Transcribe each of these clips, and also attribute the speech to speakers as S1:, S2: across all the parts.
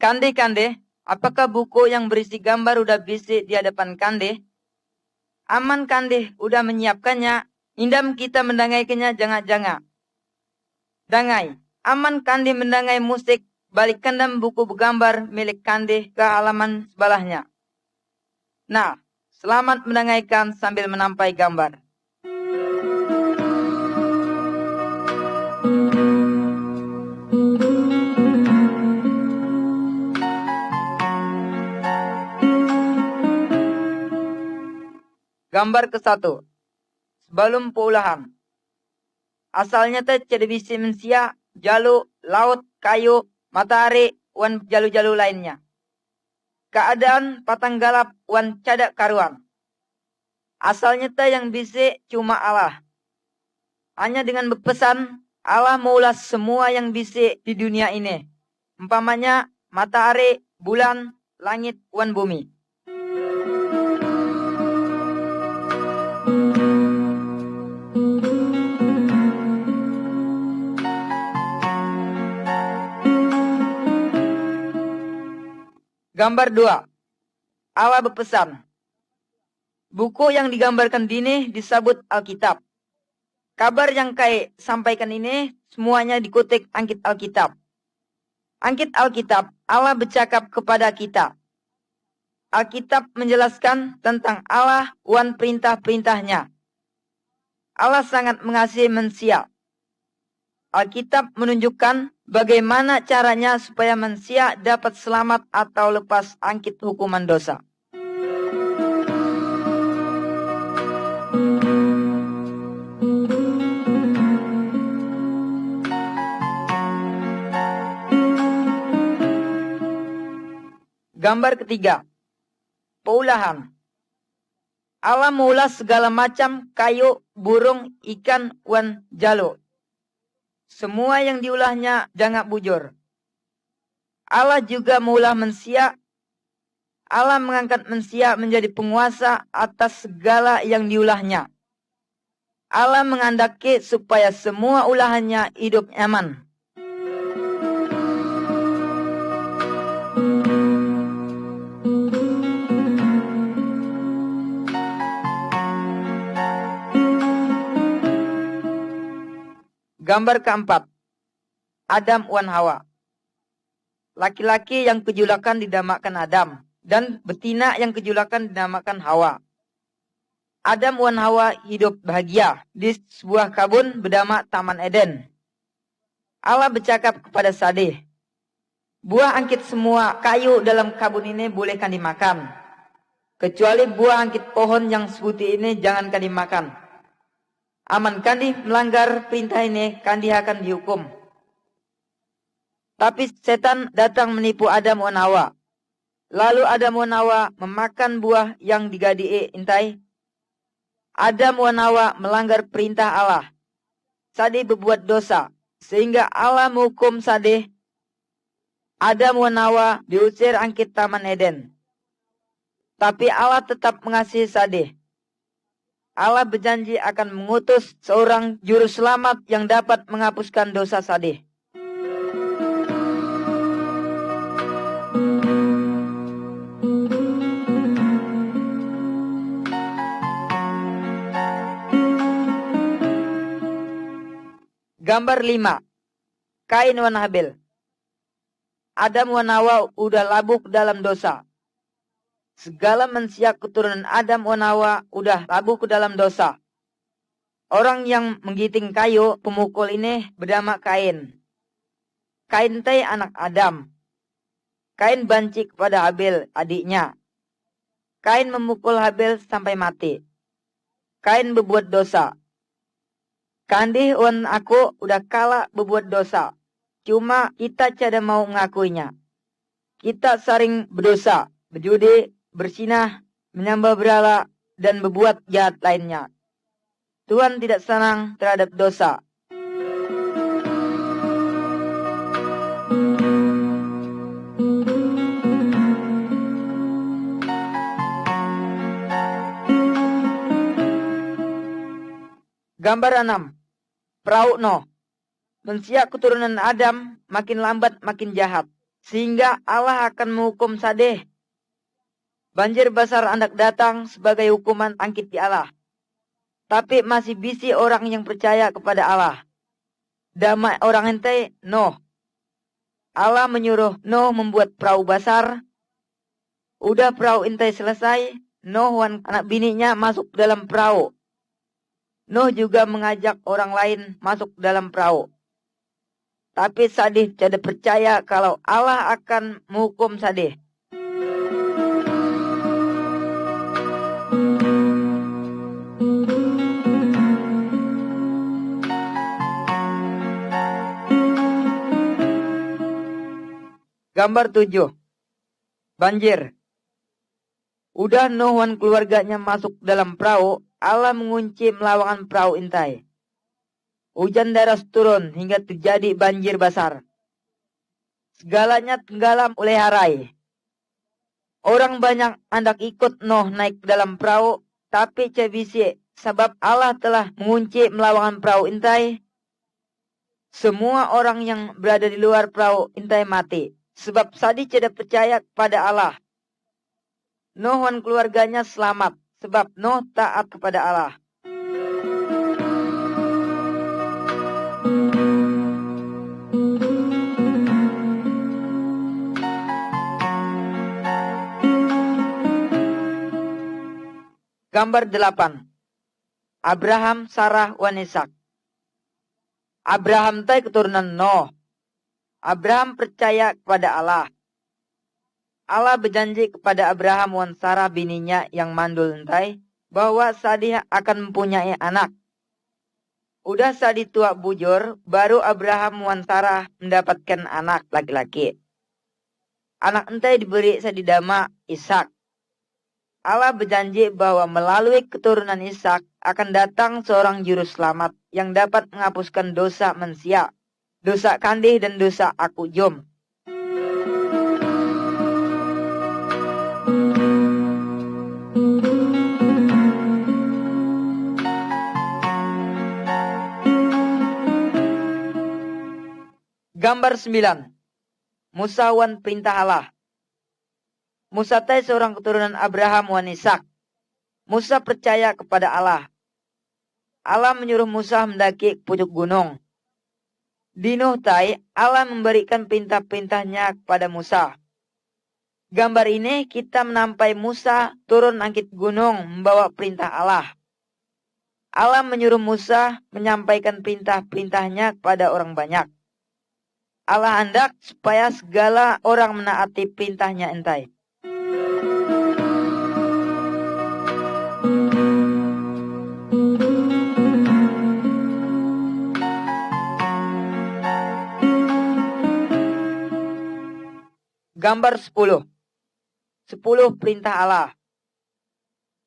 S1: Kande, apakah buku yang berisi gambar udah bisik di hadapan Kande? Aman Kande, udah menyiapkannya. Indam kita mendangaikannya jangan-jangan. Dangai, aman Kande mendangai musik. Balik kandam buku bergambar milik Kande ke halaman sebelahnya. Nah, selamat mendangaikan sambil menampai gambar. Gambar ke-1. Sebelum peulahan. Asalnya teh jadi bisi manusia, jalu, laut, kayu, matahari, wan jalu-jalu lainnya. Keadaan patang galap wan cadak karuan. Asalnya teh yang bisi cuma Allah. Hanya dengan berpesan, Allah maulah semua yang bisi di dunia ini. Umpamanya matahari, bulan, langit, wan bumi. Gambar 2. Allah berpesan. Buku yang digambarkan ini disebut Alkitab. Kabar yang kai sampaikan ini semuanya dikutip angkit Alkitab. Angkit Alkitab, Allah bercakap kepada kita. Alkitab menjelaskan tentang Allah wan perintah-perintahnya. Allah sangat mengasihi manusia. Alkitab menunjukkan bagaimana caranya supaya manusia dapat selamat atau lepas angkit hukuman dosa. Gambar ke-3. Peulahan. Allah maulah segala macam kayu, burung, ikan, wan jalu. Semua yang diulahnya jangan bujur. Allah juga maulah manusia. Allah mengangkat manusia menjadi penguasa atas segala yang diulahnya. Allah menghendaki supaya semua ulahannya hidup nyaman. Gambar ke-4. Adam wan Hawa. Laki-laki yang kejulakan dinamakan Adam dan betina yang kejulakan dinamakan Hawa. Adam wan Hawa hidup bahagia di sebuah kebun bernama Taman Eden. Allah bercakap kepada Sadeh, buah angkit semua kayu dalam kebun ini bolehkan dimakan, kecuali buah angkit pohon yang sebuti ini jangankan dimakan. Aman kandi melanggar perintah ini, kandi akan dihukum. Tapi setan datang menipu Adam wan Hawa. Lalu Adam wan Hawa memakan buah yang digadii intai. Adam wan Hawa melanggar perintah Allah. Sadeh berbuat dosa, sehingga Allah menghukum Sadeh. Adam wan Hawa diusir angkit Taman Eden. Tapi Allah tetap mengasihi Sadeh. Allah berjanji akan mengutus seorang juru selamat yang dapat menghapuskan dosa Sadeh. Gambar 5. Kain wan Habel. Adam wan Hawa udah labuk dalam dosa. Segala manusia keturunan Adam wan Hawa udah labuh ke dalam dosa. Orang yang menggiting kayu pemukul ini bernama Kain. Kain teh anak Adam. Kain banci kepada Habel adiknya. Kain memukul Habel sampai mati. Kain berbuat dosa. Kandi wan aku udah kalah berbuat dosa. Cuma kita tidak mau mengakuinya. Kita sering berdosa, berjudi, bersinah, menyembah berhala, dan berbuat jahat lainnya. Tuhan tidak senang terhadap dosa. Gambar 6. Perahu Noh. Manusia keturunan Adam makin lambat makin jahat. sehingga Allah akan menghukum sadeh. Banjir besar hendak datang sebagai hukuman angkit di Allah. Tapi masih bisi orang yang percaya kepada Allah. Damai orang ente Noh. Allah menyuruh Noh membuat perahu besar. Udah perahu ente selesai, Noh dan anak bininya masuk dalam perahu. Noh juga mengajak orang lain masuk dalam perahu. Tapi sadeh tidak percaya kalau Allah akan menghukum sadeh. Gambar 7. Banjir. Udah Nuh dan keluarganya masuk dalam perahu, Allah mengunci melawangan perahu intai. Hujan deras turun hingga terjadi banjir besar. Segalanya tenggelam oleh harai. Orang banyak hendak ikut Nuh naik dalam perahu, tapi cebisi sebab Allah telah mengunci melawangan perahu intai. Semua orang yang berada di luar perahu intai mati. Sebab Sadi tidak percaya kepada Allah. Nuh dan keluarganya selamat. Sebab Nuh taat kepada Allah. Gambar 8. Abraham, Sarah, dan Ishak. Abraham teh keturunan Nuh. Abraham percaya kepada Allah. Allah berjanji kepada Abraham dan Sarah bininya yang mandul entai bahwa Sadi akan mempunyai anak. Udah Sadi tua bujur, baru Abraham dan Sarah mendapatkan anak laki-laki. Anak entai diberi Sadi nama Ishak. Allah berjanji bahwa melalui keturunan Ishak akan datang seorang juru selamat yang dapat menghapuskan dosa manusia. Dosa kandih dan dosa aku jom. Gambar 9. Musa wan perintah Allah. Musa teh seorang keturunan Abraham wan Ishak. Musa percaya kepada Allah. Allah menyuruh Musa mendaki pucuk gunung. Di Nuh tai, Allah memberikan perintah-perintahnya kepada Musa. Gambar ini kita menampai Musa turun angkit gunung membawa perintah Allah. Allah menyuruh Musa menyampaikan perintah-perintahnya kepada orang banyak. Allah hendak supaya segala orang menaati perintahnya entai. Gambar 10. 10 perintah Allah.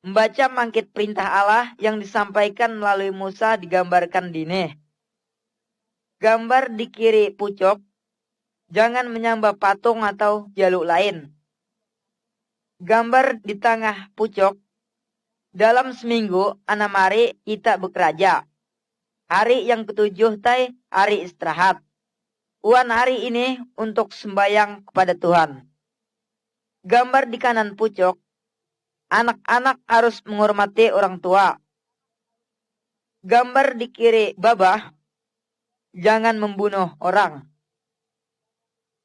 S1: Membaca mangkit perintah Allah yang disampaikan melalui Musa digambarkan dini. Gambar di kiri pucuk, jangan menyembah patung atau jaluk lain. Gambar di tengah pucuk, dalam seminggu 6 hari kita bekerja. Hari yang ketujuh tai hari istirahat. Wan hari ini untuk sembahyang kepada Tuhan. Gambar di kanan pucuk, anak-anak harus menghormati orang tua. Gambar di kiri bawah, jangan membunuh orang.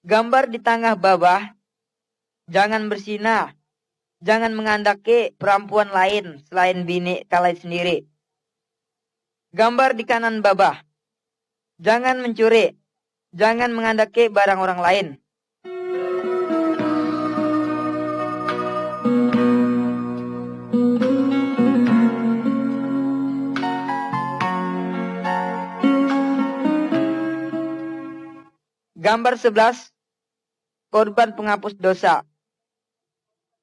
S1: Gambar di tengah bawah, jangan berzina. Jangan mengandaki perempuan lain selain bini kalian sendiri. Gambar di kanan bawah, jangan mencuri. Jangan mengandaki barang orang lain. Gambar 11. Korban penghapus dosa.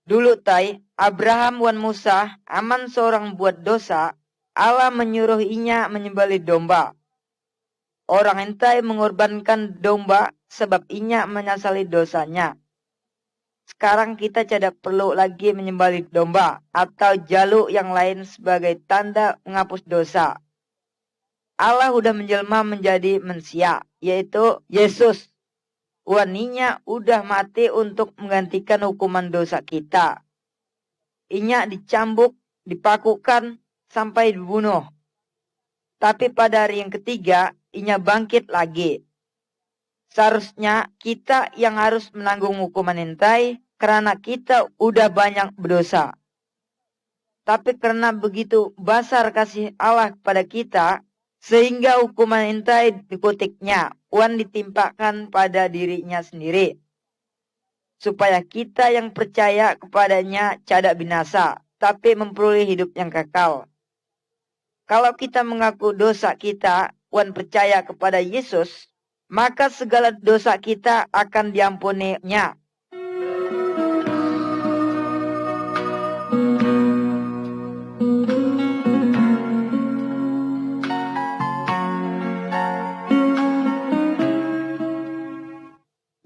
S1: Dulu tai, Abraham wan Musa aman seorang buat dosa, Allah menyuruh inya menyembelih domba. Orang entai mengorbankan domba sebab inya menyesali dosanya. Sekarang kita tidak perlu lagi menyembelih domba atau jaluk yang lain sebagai tanda menghapus dosa. Allah sudah menjelma menjadi manusia, yaitu Yesus. Waninya udah mati untuk menggantikan hukuman dosa kita. Inya dicambuk, dipakukan, sampai dibunuh. Tapi pada hari yang ketiga, inya bangkit lagi. Seharusnya kita yang harus menanggung hukuman intai karena kita udah banyak berdosa. Tapi karena begitu besar kasih Allah kepada kita, sehingga hukuman intai dikutiknya, wan ditimpakan pada dirinya sendiri. Supaya kita yang percaya kepadanya tidak binasa, tapi memperoleh hidup yang kekal. Kalau kita mengaku dosa kita, wan percaya kepada Yesus, maka segala dosa kita akan diampuninya.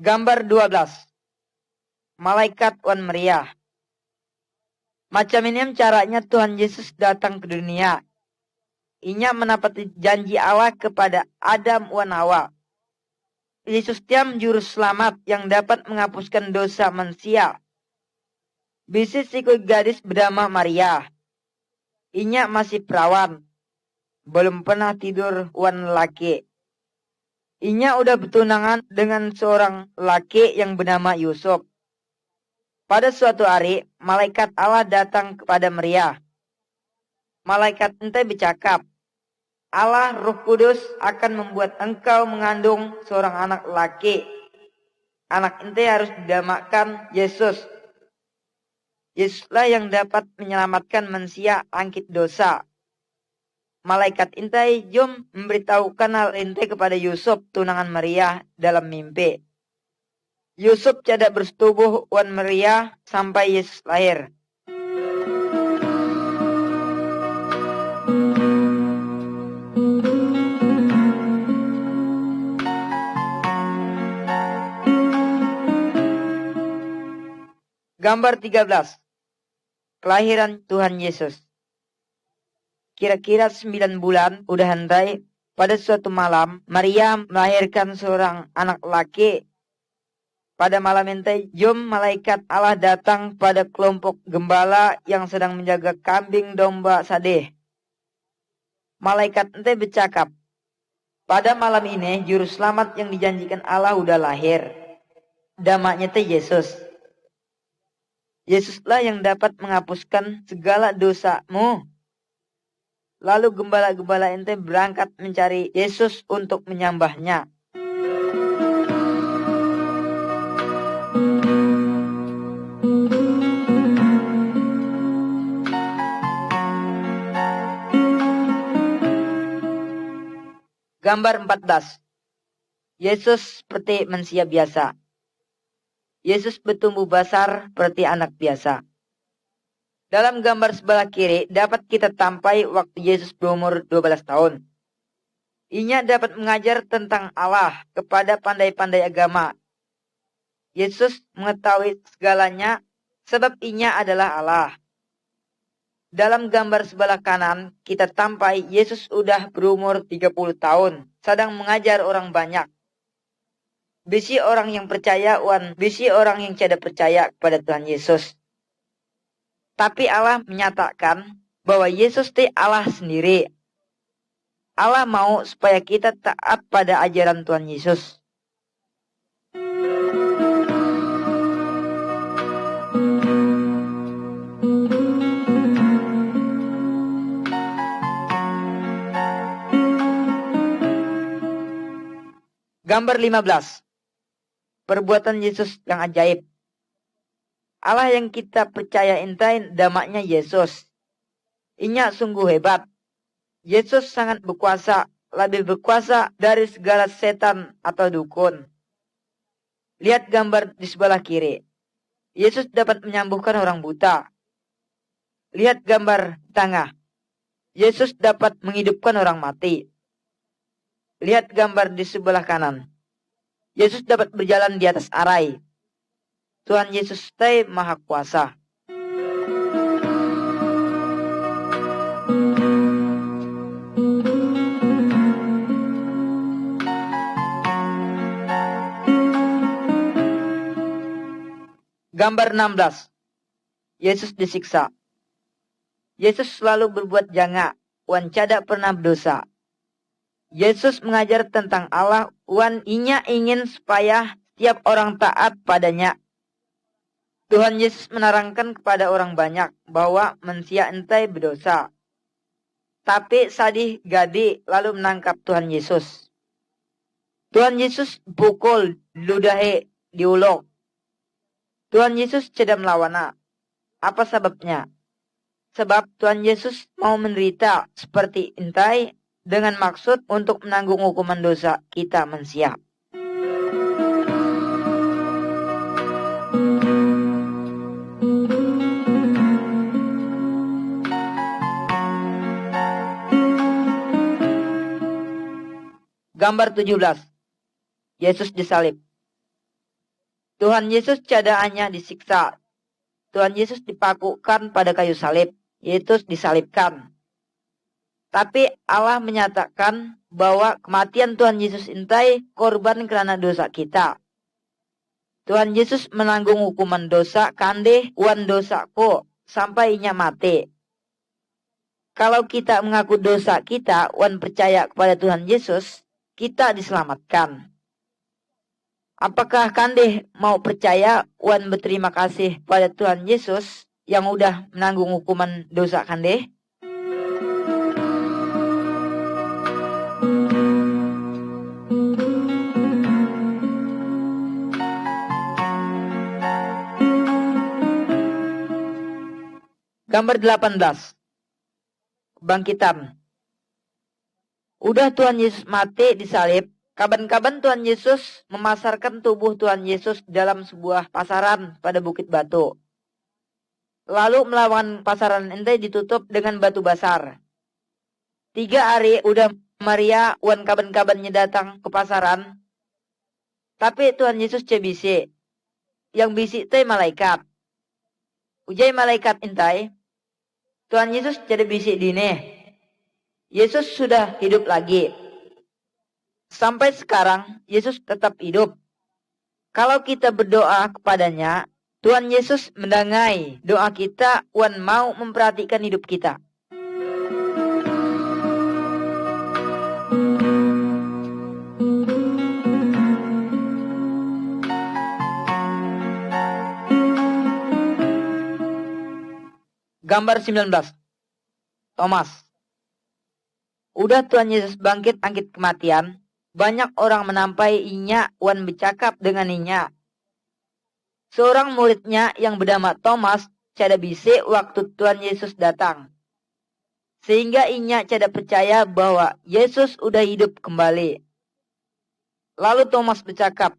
S1: Gambar 12. Malaikat wan meriah. Macam ini caranya Tuhan Yesus datang ke dunia. Inya menepati janji Allah kepada Adam wan Hawa. Yesus tiam juru selamat yang dapat menghapuskan dosa manusia. Bisi siku gadis bernama Maria. Inya masih perawan. Belum pernah tidur wan laki. Inya udah bertunangan dengan seorang laki yang bernama Yusuf. Pada suatu hari, malaikat Allah datang kepada Maria. Malaikat ente bercakap, Allah Roh Kudus akan membuat engkau mengandung seorang anak laki. Anak ente harus dinamakan Yesus. Yesuslah yang dapat menyelamatkan manusia angkit dosa. Malaikat ente jom memberitahukan hal ente kepada Yusuf tunangan Maria dalam mimpi. Yusuf tidak bersetubuh wan Maria sampai Yesus lahir. Gambar 13. Kelahiran Tuhan Yesus. Kira-kira 9 bulan udah hentai, pada suatu malam Maria melahirkan seorang anak laki. Pada malam ente jom malaikat Allah datang pada kelompok gembala yang sedang menjaga kambing domba sadeh. Malaikat ente bercakap, pada malam ini juru selamat yang dijanjikan Allah udah lahir. Damanya teh Yesus. Yesuslah yang dapat menghapuskan segala dosamu. Lalu gembala-gembala ente berangkat mencari Yesus untuk menyembahnya. Gambar 14. Yesus seperti manusia biasa. Yesus bertumbuh besar seperti anak biasa. Dalam gambar sebelah kiri dapat kita tampai waktu Yesus berumur 12 tahun. Inya dapat mengajar tentang Allah kepada pandai-pandai agama. Yesus mengetahui segalanya sebab inya adalah Allah. Dalam gambar sebelah kanan kita tampai Yesus udah berumur 30 tahun, sedang mengajar orang banyak. Bisi orang yang percaya wan bisi orang yang tidak percaya kepada Tuhan Yesus. Tapi Allah menyatakan bahwa Yesus itu Allah sendiri. Allah mau supaya kita taat pada ajaran Tuhan Yesus. Gambar 15. Perbuatan Yesus yang ajaib. Allah yang kita percaya intai damanya Yesus. Inya sungguh hebat. Yesus sangat berkuasa, lebih berkuasa dari segala setan atau dukun. Lihat gambar di sebelah kiri. Yesus dapat menyembuhkan orang buta. Lihat gambar di tengah. Yesus dapat menghidupkan orang mati. Lihat gambar di sebelah kanan. Yesus dapat berjalan di atas arai. Tuhan Yesus itu Maha Kuasa. Gambar 16. Yesus disiksa. Yesus selalu berbuat janga, wan cada pernah berdosa. Yesus mengajar tentang Allah, wan inya ingin supaya setiap orang taat padanya. Tuhan Yesus menerangkan kepada orang banyak bahwa manusia entai berdosa. Tapi sadih gadi lalu menangkap Tuhan Yesus. Tuhan Yesus pukul ludahe diulok. Tuhan Yesus tidak melawana. Apa sebabnya? Sebab Tuhan Yesus mau menderita seperti entai dengan maksud untuk menanggung hukuman dosa kita manusia. Gambar 17. Yesus disalib. Tuhan Yesus cadaannya disiksa. Tuhan Yesus dipakukan pada kayu salib. Yesus disalibkan. Tapi Allah menyatakan bahwa kematian Tuhan Yesus intai korban karena dosa kita. Tuhan Yesus menanggung hukuman dosa kandeh wan dosaku sampai inya mati. Kalau kita mengaku dosa kita wan percaya kepada Tuhan Yesus, kita diselamatkan. Apakah kandeh mau percaya wan berterima kasih pada Tuhan Yesus yang udah menanggung hukuman dosa kandeh? Gambar 18. Kebangkitan. Udah Tuhan Yesus mati disalib, kaban-kaban Tuhan Yesus memasarkan tubuh Tuhan Yesus dalam sebuah pasaran pada Bukit Batu. Lalu melawan pasaran ente ditutup dengan batu basar. 3 hari udah Maria wan kaban-kabannya datang ke pasaran. Tapi Tuhan Yesus cebisi. Yang bisi teh malaikat. Ujai malaikat intai. Tuhan Yesus jadi bisi dine. Yesus sudah hidup lagi. Sampai sekarang Yesus tetap hidup. Kalau kita berdoa kepadanya, Tuhan Yesus mendengai doa kita wan mau memperhatikan hidup kita. Gambar 19. Thomas. Udah Tuhan Yesus bangkit angkit kematian, banyak orang menampai inya wan bercakap dengan inya. Seorang muridnya yang bernama Thomas cada bisi waktu Tuhan Yesus datang. Sehingga inya cada percaya bahwa Yesus udah hidup kembali. Lalu Thomas bercakap,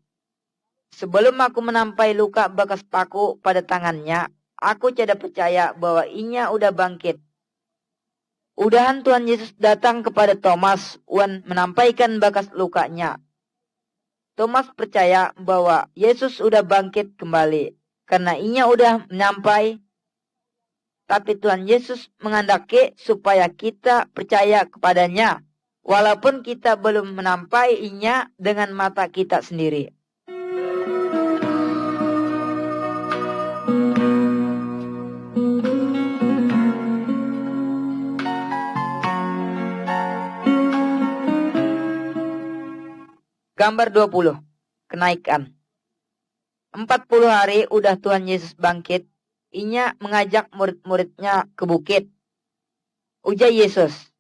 S1: sebelum aku menampai luka bekas paku pada tangannya, aku cada percaya bahwa inya udah bangkit. Udahan Tuhan Yesus datang kepada Thomas wan menampaikan bekas lukanya. Thomas percaya bahwa Yesus udah bangkit kembali karena inya udah menyampai. Tapi Tuhan Yesus mengandaki supaya kita percaya kepadanya walaupun kita belum menampai inya dengan mata kita sendiri. Gambar 20. Kenaikan. 40 hari udah Tuhan Yesus bangkit, inya mengajak murid-muridnya ke bukit. Ujar Yesus,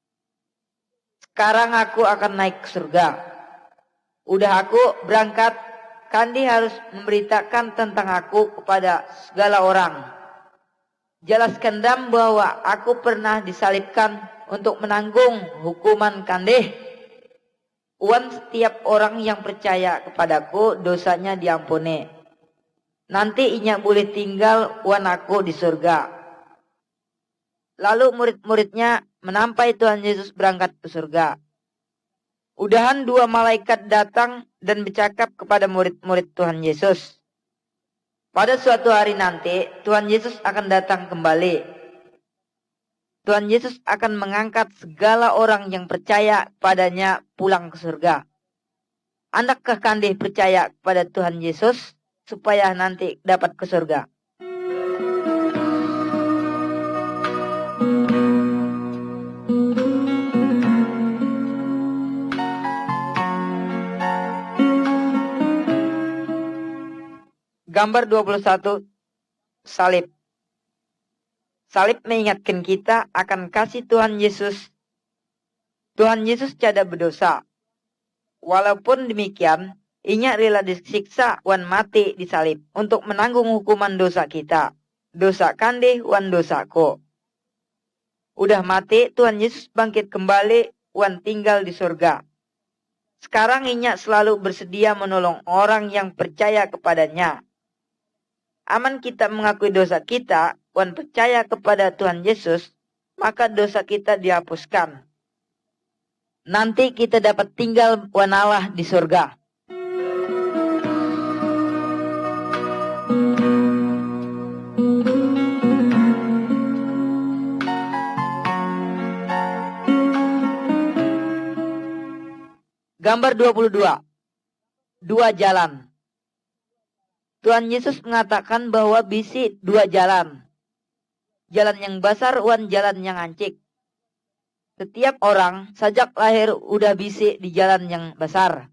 S1: sekarang aku akan naik ke surga. Udah aku berangkat, kandi harus memberitakan tentang aku kepada segala orang. Jelaskan dam bahwa aku pernah disalibkan untuk menanggung hukuman kandeh. Wan setiap orang yang percaya kepadaku dosanya diampuni. Nanti inya boleh tinggal wan aku di surga. Lalu murid-muridnya menampai Tuhan Yesus berangkat ke surga. Udahan 2 malaikat datang dan bercakap kepada murid-murid Tuhan Yesus. Pada suatu hari nanti Tuhan Yesus akan datang kembali. Tuhan Yesus akan mengangkat segala orang yang percaya padanya pulang ke surga. Andakkah kandih percaya kepada Tuhan Yesus? supaya nanti dapat ke surga. Gambar 21, salib. Salib mengingatkan kita akan kasih Tuhan Yesus. Tuhan Yesus tiada berdosa. Walaupun demikian, Inya rela disiksa wan mati di salib untuk menanggung hukuman dosa kita. Dosa kandeh wan dosako. Udah mati, Tuhan Yesus bangkit kembali wan tinggal di surga. Sekarang Inya selalu bersedia menolong orang yang percaya kepadanya. Aman kita mengakui dosa kita, wan percaya kepada Tuhan Yesus, maka dosa kita dihapuskan. Nanti kita dapat tinggal wan Allah di surga. Gambar 22. Dua jalan. Tuhan Yesus mengatakan bahwa bisi dua jalan. Jalan yang besar wan jalan yang ancik. Setiap orang sejak lahir udah bisi di jalan yang besar.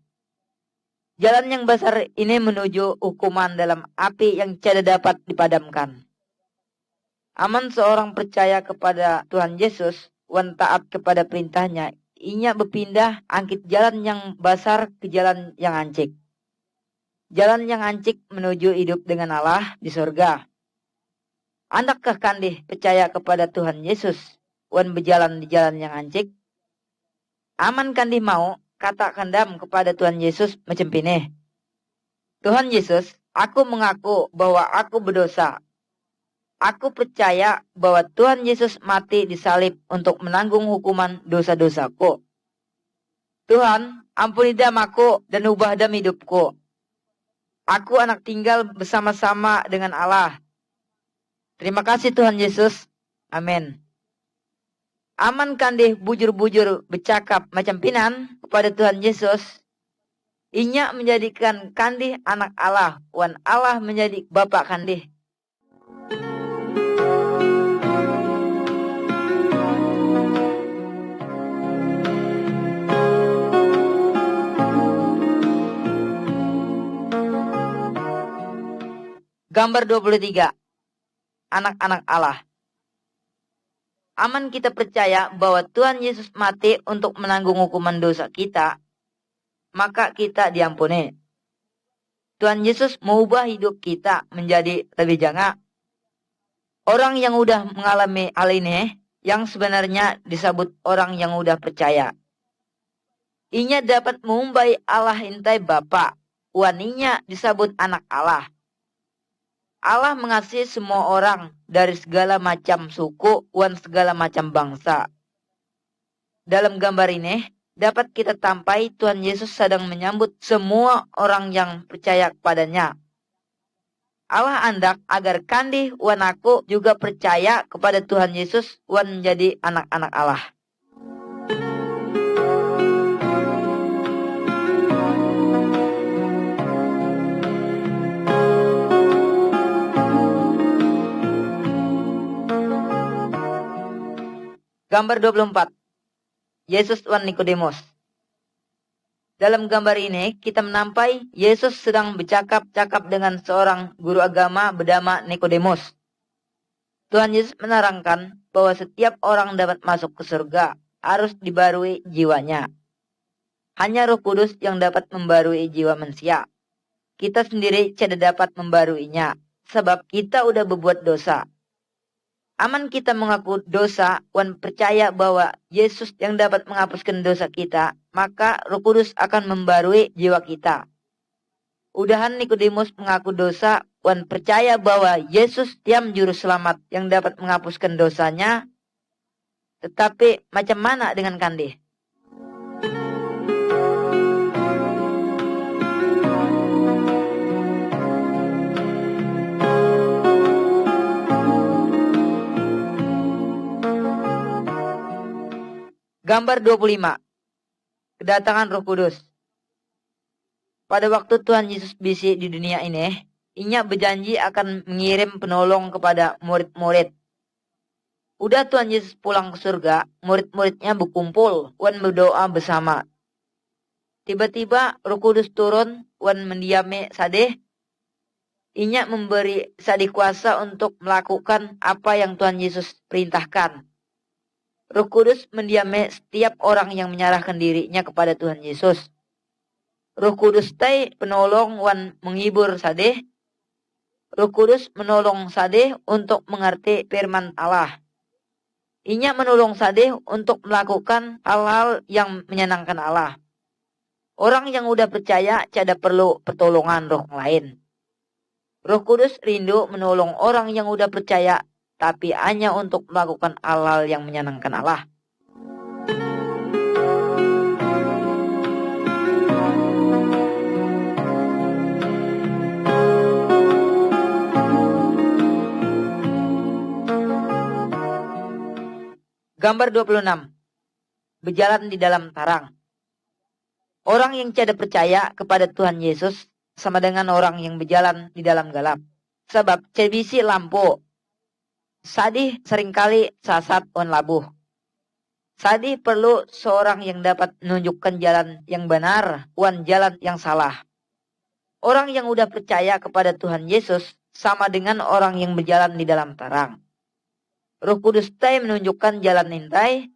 S1: Jalan yang besar ini menuju hukuman dalam api yang tiada dapat dipadamkan. Aman seorang percaya kepada Tuhan Yesus, wan taat kepada perintahnya, inya berpindah angkit jalan yang besar ke jalan yang ancik. Jalan yang ancik menuju hidup dengan Allah di surga. Andakkah kandih percaya kepada Tuhan Yesus, wan berjalan di jalan yang ancik? Aman kandih mau kata kandam kepada Tuhan Yesus macam pini. Tuhan Yesus, aku mengaku bahwa aku berdosa. Aku percaya bahwa Tuhan Yesus mati di salib untuk menanggung hukuman dosa-dosaku. Tuhan, ampuni damaku dan ubah dam hidupku. Aku anak tinggal bersama-sama dengan Allah. Terima kasih Tuhan Yesus. Amin. Aman kandih bujur-bujur bercakap macam pinan kepada Tuhan Yesus. Inya menjadikan kandih anak Allah, wan Allah menjadi Bapa kandih. Gambar 23. Anak-anak Allah. Aman kita percaya bahwa Tuhan Yesus mati untuk menanggung hukuman dosa kita, maka kita diampuni. Tuhan Yesus mengubah hidup kita menjadi lebih jangka. Orang yang udah mengalami hal ini, yang sebenarnya disebut orang yang udah percaya. Inya dapat mengumbai Allah intai Bapa, waninya disebut anak Allah. Allah mengasihi semua orang dari segala macam suku wan segala macam bangsa. Dalam gambar ini dapat kita tampai Tuhan Yesus sedang menyambut semua orang yang percaya kepadanya. Allah andak agar kandih wan aku juga percaya kepada Tuhan Yesus wan menjadi anak-anak Allah. Gambar 24. Yesus wan Nikodemus. Dalam gambar ini kita menampai Yesus sedang bercakap-cakap dengan seorang guru agama bernama Nikodemus. Tuhan Yesus menerangkan bahwa setiap orang dapat masuk ke surga harus dibarui jiwanya. Hanya Roh Kudus yang dapat membarui jiwa manusia. Kita sendiri tidak dapat membaruinya sebab kita udah berbuat dosa. Aman kita mengaku dosa wan percaya bahwa Yesus yang dapat menghapuskan dosa kita, maka Roh Kudus akan membarui jiwa kita. Udahan Nikodemus mengaku dosa wan percaya bahwa Yesus tiam juru selamat yang dapat menghapuskan dosanya. Tetapi macam mana dengan kandih? Gambar 25. Kedatangan Roh Kudus. Pada waktu Tuhan Yesus bisi di dunia ini, Inya berjanji akan mengirim penolong kepada murid-murid. Udah Tuhan Yesus pulang ke surga, murid-muridnya berkumpul, wan berdoa bersama. Tiba-tiba Roh Kudus turun, wan mendiami sadeh. Inya memberi sadeh kuasa untuk melakukan apa yang Tuhan Yesus perintahkan. Roh Kudus mendiami setiap orang yang menyerahkan dirinya kepada Tuhan Yesus. Roh Kudus tai penolong wan menghibur sadeh. Roh Kudus menolong sadeh untuk mengerti firman Allah. Inya menolong sadeh untuk melakukan hal-hal yang menyenangkan Allah. Orang yang udah percaya cada perlu pertolongan roh lain. Roh Kudus rindu menolong orang yang udah percaya, tapi hanya untuk melakukan hal-hal yang menyenangkan Allah. Gambar 26. Berjalan di dalam tarang. Orang yang tidak percaya kepada Tuhan Yesus sama dengan orang yang berjalan di dalam gelap. Sebab cebisi lampu. Sadih seringkali sasat on labuh. Sadih perlu seorang yang dapat menunjukkan jalan yang benar, wan jalan yang salah. Orang yang udah percaya kepada Tuhan Yesus sama dengan orang yang berjalan di dalam tarang. Roh Kudus tai menunjukkan jalan intai.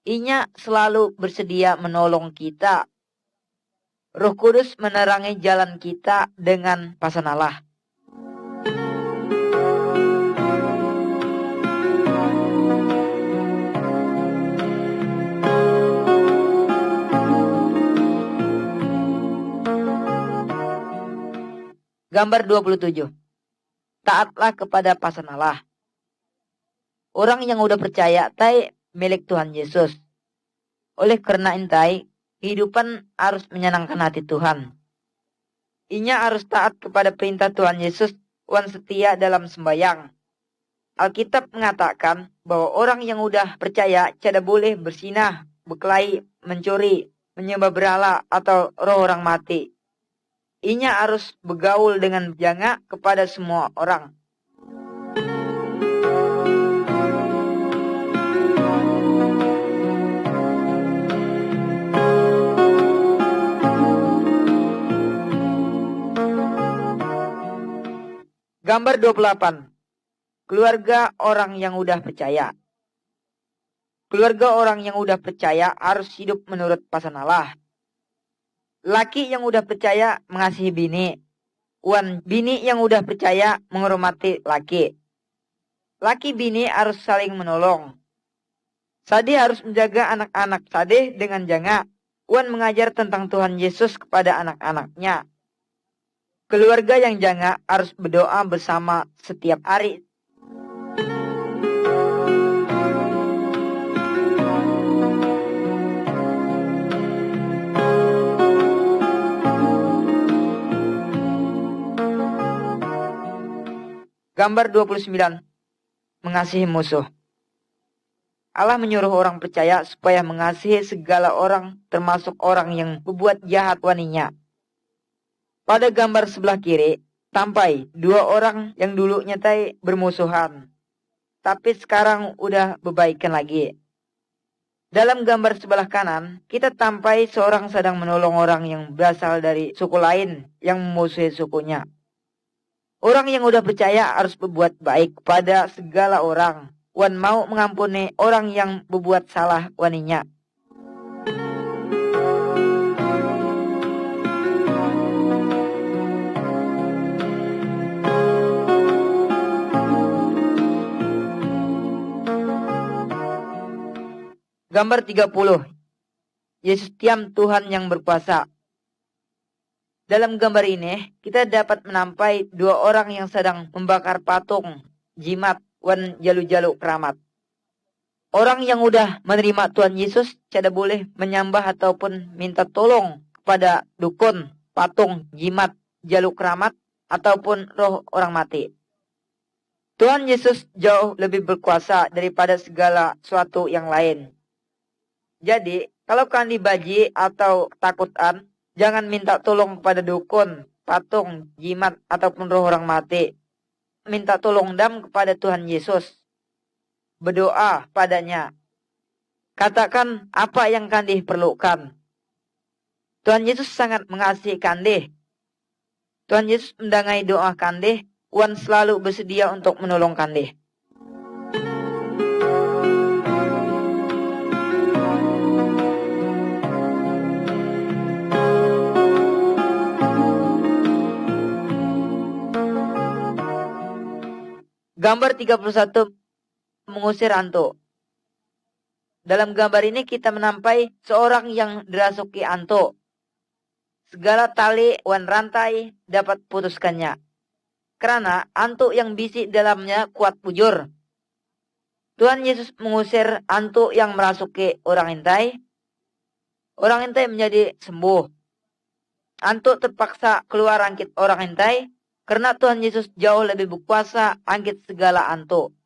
S1: Inya selalu bersedia menolong kita. Roh Kudus menerangi jalan kita dengan pasan Allah. Gambar 27. Taatlah kepada pasan Allah. Orang yang udah percaya tai milik Tuhan Yesus. Oleh karena intai, kehidupan harus menyenangkan hati Tuhan. Inya harus taat kepada perintah Tuhan Yesus, wan setia dalam sembahyang. Alkitab mengatakan bahwa orang yang udah percaya tidak boleh bersinah, berkelahi, mencuri, menyembah berhala atau roh orang mati. Inya harus bergaul dengan janga kepada semua orang. Gambar 28. Keluarga orang yang udah percaya. Keluarga orang yang udah percaya harus hidup menurut pasan Allah. Laki yang udah percaya mengasihi bini. Wan bini yang udah percaya menghormati laki. Laki bini harus saling menolong. Sade harus menjaga anak-anak Sade dengan janga. Wan mengajar tentang Tuhan Yesus kepada anak-anaknya. Keluarga yang janga harus berdoa bersama setiap hari. Gambar 29. Mengasihi musuh. Allah menyuruh orang percaya supaya mengasihi segala orang, termasuk orang yang berbuat jahat waninya. Pada gambar sebelah kiri, tampai dua orang yang dulu nyetai bermusuhan. Tapi sekarang udah berbaikan lagi. Dalam gambar sebelah kanan, kita tampai seorang sedang menolong orang yang berasal dari suku lain yang memusuhi sukunya. Orang yang udah percaya harus berbuat baik kepada segala orang. Wan mau mengampuni orang yang berbuat salah waninya. Gambar 30. Yesus tiam Tuhan yang berkuasa. Dalam gambar ini, kita dapat menampai dua orang yang sedang membakar patung, jimat, wan jalu-jalu keramat. Orang yang udah menerima Tuhan Yesus tidak boleh menyembah ataupun minta tolong kepada dukun, patung, jimat, jalu keramat, ataupun roh orang mati. Tuhan Yesus jauh lebih berkuasa daripada segala sesuatu yang lain. Jadi, kalau kalian dibaji atau ketakutan, jangan minta tolong kepada dukun, patung, jimat, ataupun roh orang mati. Minta tolong dam kepada Tuhan Yesus. Berdoa padanya. Katakan apa yang Kandih perlukan. Tuhan Yesus sangat mengasihi Kandih. Tuhan Yesus mendengai doa Kandih. Wan selalu bersedia untuk menolong Kandih. Gambar 31 mengusir hantu. Dalam gambar ini kita menampai seorang yang dirasuki hantu. Segala tali wan rantai dapat putuskannya. Karena hantu yang bisi dalamnya kuat bujur. Tuhan Yesus mengusir hantu yang merasuki orang intai. Orang intai menjadi sembuh. Hantu terpaksa keluar angkit orang intai. Karena Tuhan Yesus jauh lebih berkuasa angkit segala hantu.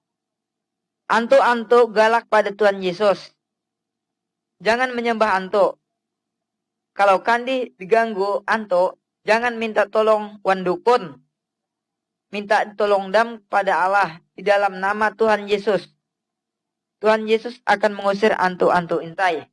S1: Hantu-hantu galak pada Tuhan Yesus. Jangan menyembah hantu. Kalau Kandih diganggu hantu, jangan minta tolong wan dukun. Minta tolong dam pada Allah di dalam nama Tuhan Yesus. Tuhan Yesus akan mengusir hantu-hantu intai.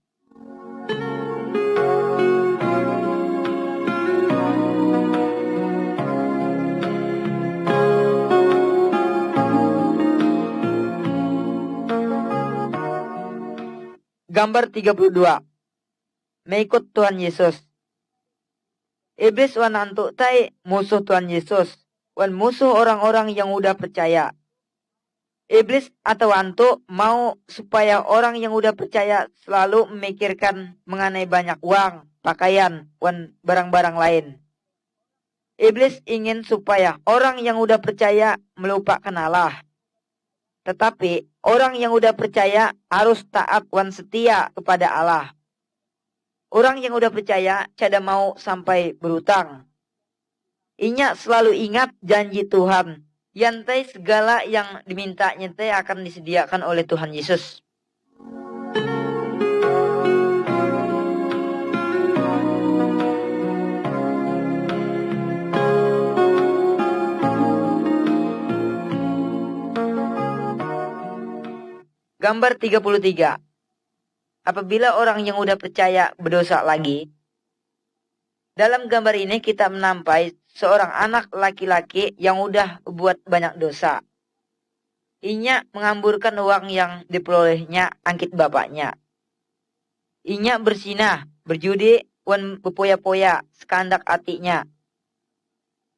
S1: Gambar 32. Mengikut Tuhan Yesus. Iblis wan hantu tai musuh Tuhan Yesus. Wan musuh orang-orang yang udah percaya. Iblis atau hantu mau supaya orang yang udah percaya selalu memikirkan mengenai banyak uang, pakaian, wan barang-barang lain. Iblis ingin supaya orang yang udah percaya melupakan Allah. Tetapi orang yang udah percaya harus taat wan setia kepada Allah. Orang yang udah percaya cada mau sampai berutang. Inya selalu ingat janji Tuhan. Yantai segala yang diminta nyantai akan disediakan oleh Tuhan Yesus. Gambar 33. Apabila orang yang udah percaya berdosa lagi. Dalam gambar ini kita menampai seorang anak laki-laki yang udah buat banyak dosa. Inya mengamburkan uang yang diperolehnya angkit bapaknya. Inya bersinah, berjudi, wan berpoya-poya, sekandak hatinya.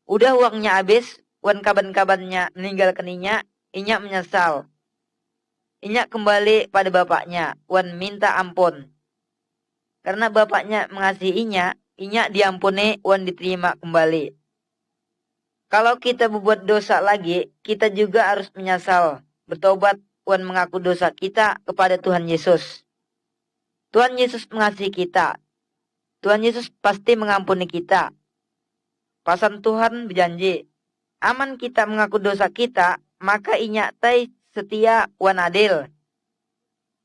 S1: Udah uangnya habis, wan kaban-kabannya meninggalkan inya menyesal. Inya kembali pada bapaknya, wan minta ampun. Karena bapaknya mengasihi inya diampuni, wan diterima kembali. Kalau kita berbuat dosa lagi, kita juga harus menyesal, bertobat, wan mengaku dosa kita kepada Tuhan Yesus. Tuhan Yesus mengasihi kita. Tuhan Yesus pasti mengampuni kita. Pasan Tuhan berjanji, aman kita mengaku dosa kita, maka inya tai setia wan adil.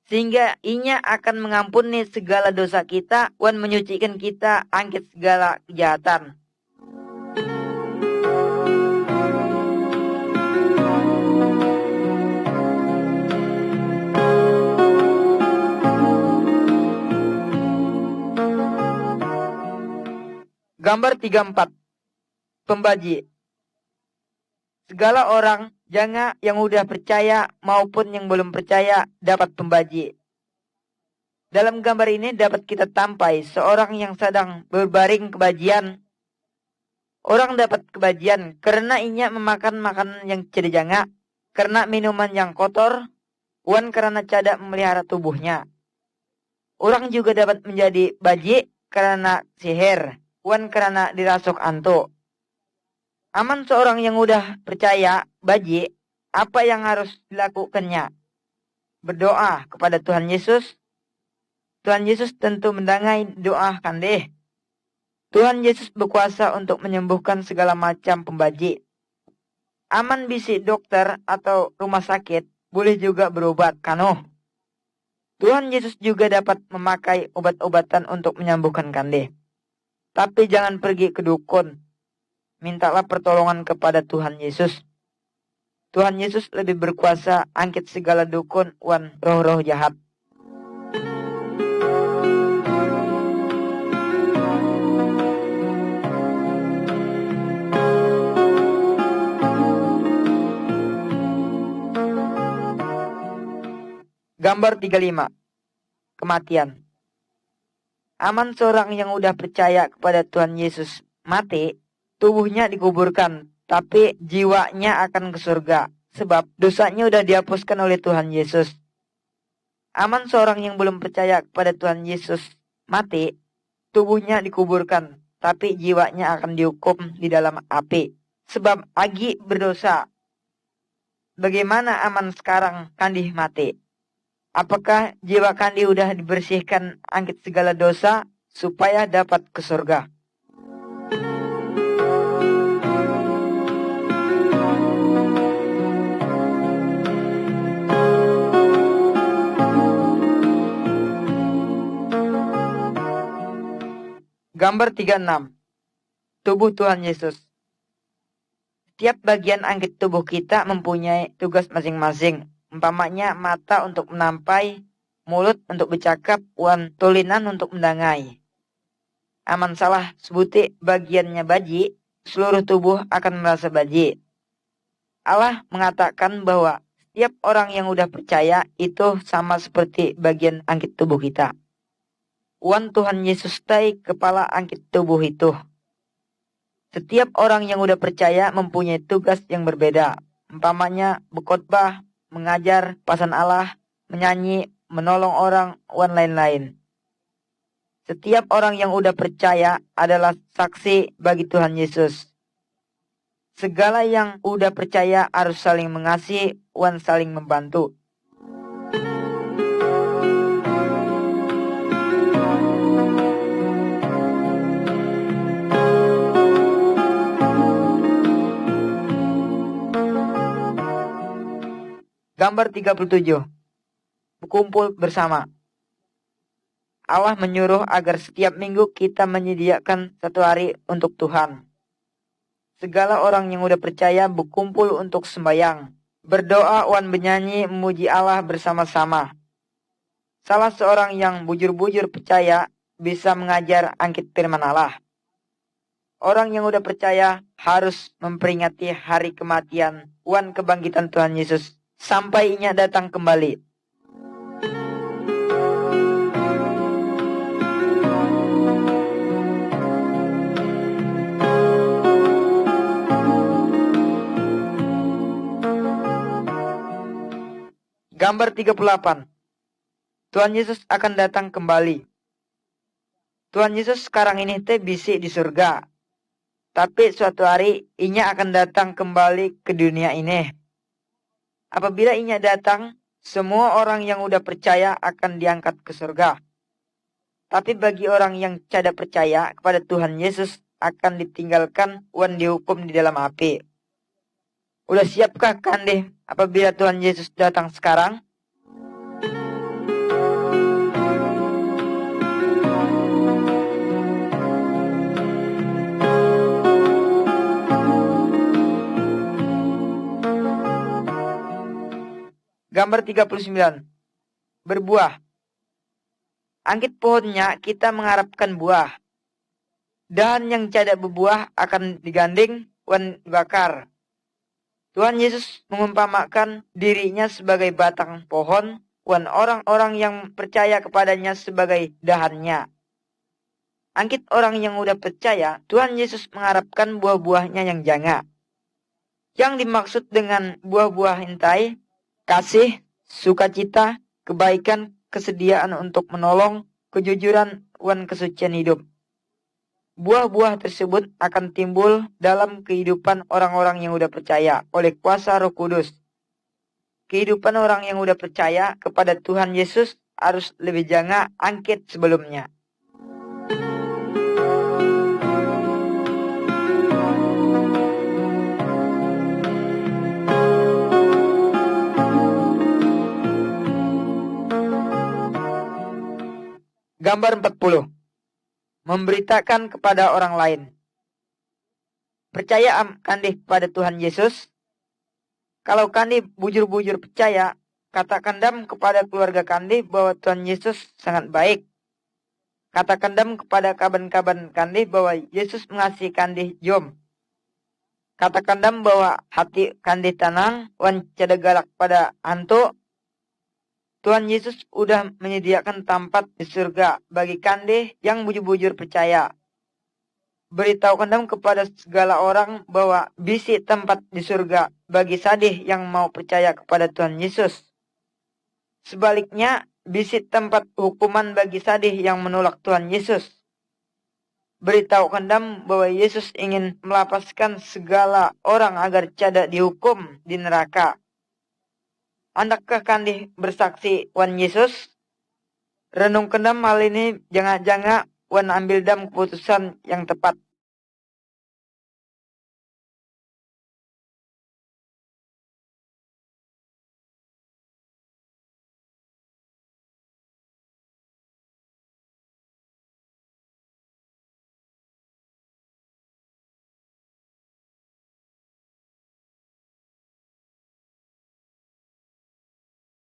S1: Sehingga inya akan mengampuni segala dosa kita, wan menyucikan kita angkit segala kejahatan. Gambar 34. Pembaji. Segala orang, jangan yang udah percaya maupun yang belum percaya dapat pembaji. Dalam gambar ini dapat kita tampai seorang yang sedang berbaring kebajian. Orang dapat kebajian karena inya memakan makanan yang cedejanga, karena minuman yang kotor, wan karena cada memelihara tubuhnya. Orang juga dapat menjadi baji karena sihir, wan karena dirasuk hantu. Aman seorang yang udah percaya baji, apa yang harus dilakukannya? Berdoa kepada Tuhan Yesus. Tuhan Yesus tentu mendengai doa Kandih. Tuhan Yesus berkuasa untuk menyembuhkan segala macam pembaji. Aman bisi dokter atau rumah sakit, boleh juga berobat kano. Tuhan Yesus juga dapat memakai obat-obatan untuk menyembuhkan Kandih. Tapi jangan pergi ke dukun. mintalah pertolongan kepada Tuhan Yesus. Tuhan Yesus lebih berkuasa angkit segala dukun wan roh-roh jahat. Gambar 35. Kematian. Aman seorang yang udah percaya kepada Tuhan Yesus mati, tubuhnya dikuburkan, tapi jiwanya akan ke surga, sebab dosanya udah dihapuskan oleh Tuhan Yesus. Aman seorang yang belum percaya kepada Tuhan Yesus mati, tubuhnya dikuburkan, tapi jiwanya akan dihukum di dalam api, sebab Agi berdosa. Bagaimana aman sekarang Kandi mati? Apakah jiwa Kandi udah dibersihkan angkit segala dosa supaya dapat ke surga? Gambar 36. Tubuh Tuhan Yesus. Setiap bagian angkit tubuh kita mempunyai tugas masing-masing. Umpamanya mata untuk menampai, mulut untuk bercakap, wan tulinan untuk mendangai. Aman salah sebuti bagiannya baji, seluruh tubuh akan merasa baji. Allah mengatakan bahwa setiap orang yang udah percaya itu sama seperti bagian angkit tubuh kita. Wan Tuhan Yesus tai kepala angkit tubuh itu. Setiap orang yang udah percaya mempunyai tugas yang berbeda. Umpamanya berkhotbah, mengajar pasan Allah, menyanyi, menolong orang, wan lain-lain. Setiap orang yang udah percaya adalah saksi bagi Tuhan Yesus. Segala yang udah percaya harus saling mengasihi, wan saling membantu. Gambar 37. Berkumpul bersama. Allah menyuruh agar setiap minggu kita menyediakan satu hari untuk Tuhan. Segala orang yang udah percaya berkumpul untuk sembahyang, berdoa wan bernyanyi memuji Allah bersama-sama. Salah seorang yang bujur-bujur percaya bisa mengajar angkit firman Allah. Orang yang udah percaya harus memperingati hari kematian wan kebangkitan Tuhan Yesus sampai Inya datang kembali. Gambar 38. Tuhan Yesus akan datang kembali. Tuhan Yesus sekarang ini bisi di surga. Tapi suatu hari Inya akan datang kembali ke dunia ini. Apabila Inya datang, semua orang yang udah percaya akan diangkat ke surga. Tapi bagi orang yang tidak percaya kepada Tuhan Yesus akan ditinggalkan wan dihukum di dalam api. Udah siapkah Kandi apabila Tuhan Yesus datang sekarang? Gambar 39. Berbuah. Angkit pohonnya kita mengharapkan buah. Dahan yang tidak berbuah akan diganding wan dibakar. Tuhan Yesus mengumpamakan dirinya sebagai batang pohon, wan orang-orang yang percaya kepadanya sebagai dahannya. Angkit orang yang udah percaya, Tuhan Yesus mengharapkan buah-buahnya yang jangka. Yang dimaksud dengan buah-buah intai, kasih, sukacita, kebaikan, kesediaan untuk menolong, kejujuran, wan kesucian hidup. Buah-buah tersebut akan timbul dalam kehidupan orang-orang yang udah percaya oleh kuasa Roh Kudus. Kehidupan orang yang udah percaya kepada Tuhan Yesus harus lebih jangka angkit sebelumnya. Gambar 40. Memberitakan kepada orang lain. percaya kandih pada Tuhan Yesus? Kalau kandih bujur-bujur percaya, katakan dam kepada keluarga kandih bahwa Tuhan Yesus sangat baik. Katakan dam kepada kaban-kaban kandih bahwa Yesus mengasihi kandih jom. Katakan dam bahwa hati kandih tenang, wan cada galak pada hantu. Tuhan Yesus udah menyediakan tempat di surga bagi kandih yang bujur-bujur percaya. Beritahukan dam kepada segala orang bahwa bisi tempat di surga bagi sadih yang mau percaya kepada Tuhan Yesus. Sebaliknya, bisi tempat hukuman bagi sadih yang menolak Tuhan Yesus. Beritahukan dam bahwa Yesus ingin melepaskan segala orang agar cada dihukum di neraka. Andakkah kandih bersaksi wan Yesus? Renungkan dam hal ini, jangan-jangan wan ambil dam keputusan yang tepat.